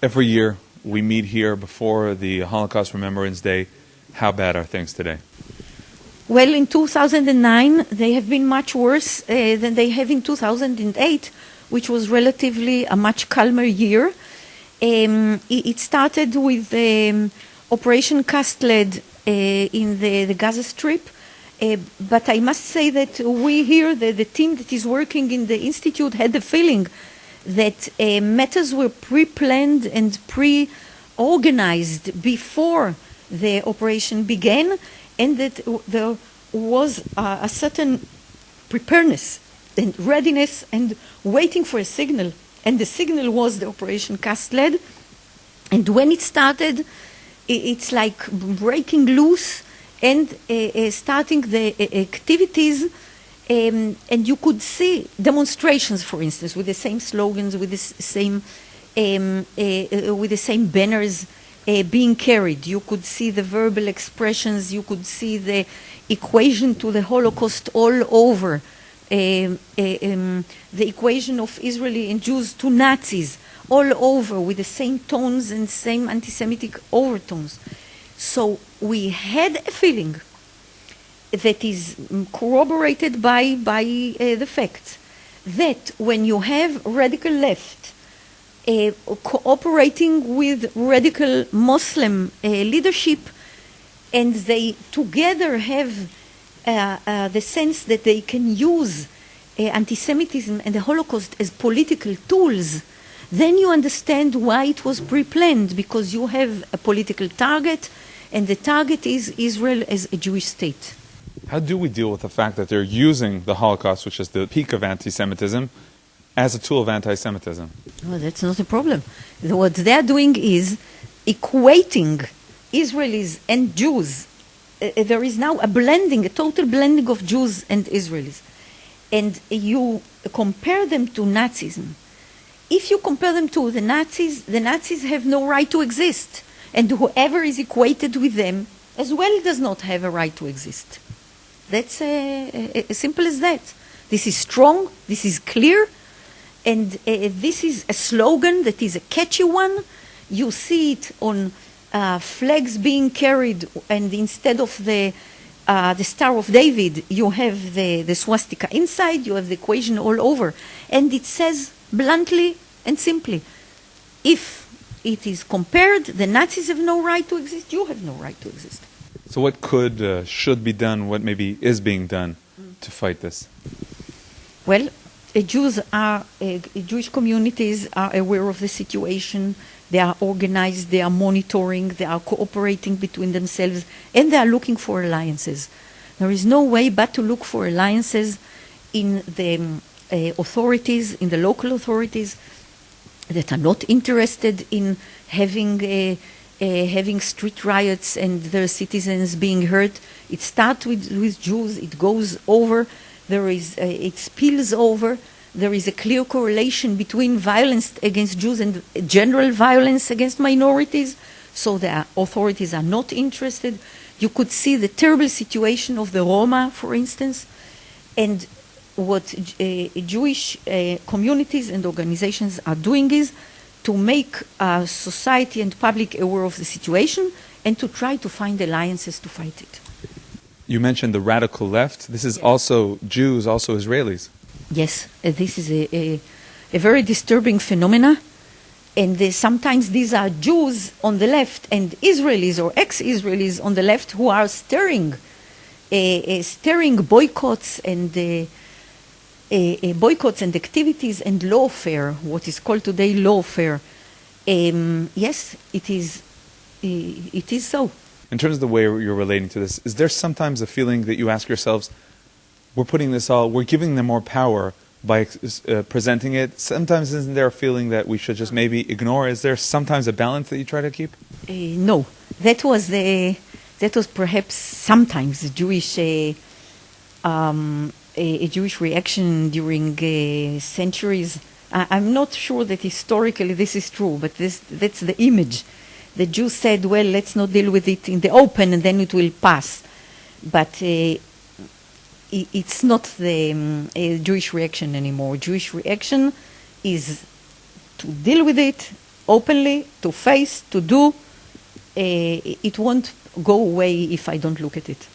Every year we meet here before the Holocaust Remembrance Day. How bad are things today? Well, in 2009, they have been much worse than they have in 2008, which was relatively a much calmer year. It started with Operation Cast Lead in the Gaza Strip. But I must say that we here, the team that is working in the Institute, had the feeling that matters were pre-planned and pre-organized before the operation began, and that there was a certain preparedness and readiness and waiting for a signal. And the signal was the Operation Cast Lead. And when it started, it's like breaking loose and starting the activities. And you could see demonstrations, for instance, with the same slogans, with the same banners being carried. You could see the verbal expressions. You could see the equation to the Holocaust all over. The equation of Israeli and Jews to Nazis all over, with the same tones and same anti-Semitic overtones. So we had a feeling that is corroborated by the facts that when you have radical left cooperating with radical Muslim leadership, and they together have the sense that they can use anti-Semitism and the Holocaust as political tools, then you understand why it was pre-planned, because you have a political target, and the target is Israel as a Jewish state. How do we deal with the fact that they're using the Holocaust, which is the peak of anti-Semitism, as a tool of anti-Semitism? Well, that's not a problem. What they're doing is equating Israelis and Jews. There is now a total blending of Jews and Israelis. And you compare them to Nazism. If you compare them to the Nazis have no right to exist. And whoever is equated with them as well does not have a right to exist. That's as simple as that. This is strong, this is clear, and this is a slogan that is a catchy one. You see it on flags being carried, and instead of the Star of David, you have the swastika inside, you have the equation all over. And it says bluntly and simply, if it is compared, the Nazis have no right to exist, you have no right to exist. So what should be done, what maybe is being done to fight this? Well, Jewish communities are aware of the situation. They are organized, they are monitoring, they are cooperating between themselves, and they are looking for alliances. There is no way but to look for alliances in the authorities, in the local authorities that are not interested in having street riots and their citizens being hurt. It starts with Jews, it goes over, it spills over. There is a clear correlation between violence against Jews and general violence against minorities, so the authorities are not interested. You could see the terrible situation of the Roma, for instance, and what Jewish communities and organizations are doing is to make society and public aware of the situation and to try to find alliances to fight it. You mentioned the radical left. This is also Jews, also Israelis. Yes, this is a very disturbing phenomena, and sometimes these are Jews on the left and Israelis or ex-Israelis on the left who are stirring boycotts and activities and lawfare, what is called today lawfare. Yes, it is so. In terms of the way you're relating to this, is there sometimes a feeling that you ask yourselves, we're giving them more power by presenting it? Sometimes isn't there a feeling that we should just maybe ignore? Is there sometimes a balance that you try to keep? No, that was perhaps sometimes a Jewish reaction during centuries. I'm not sure that historically this is true, but that's the image. The Jews said, well, let's not deal with it in the open and then it will pass. But it's not the Jewish reaction anymore. Jewish reaction is to deal with it openly, to face, to do. It won't go away if I don't look at it.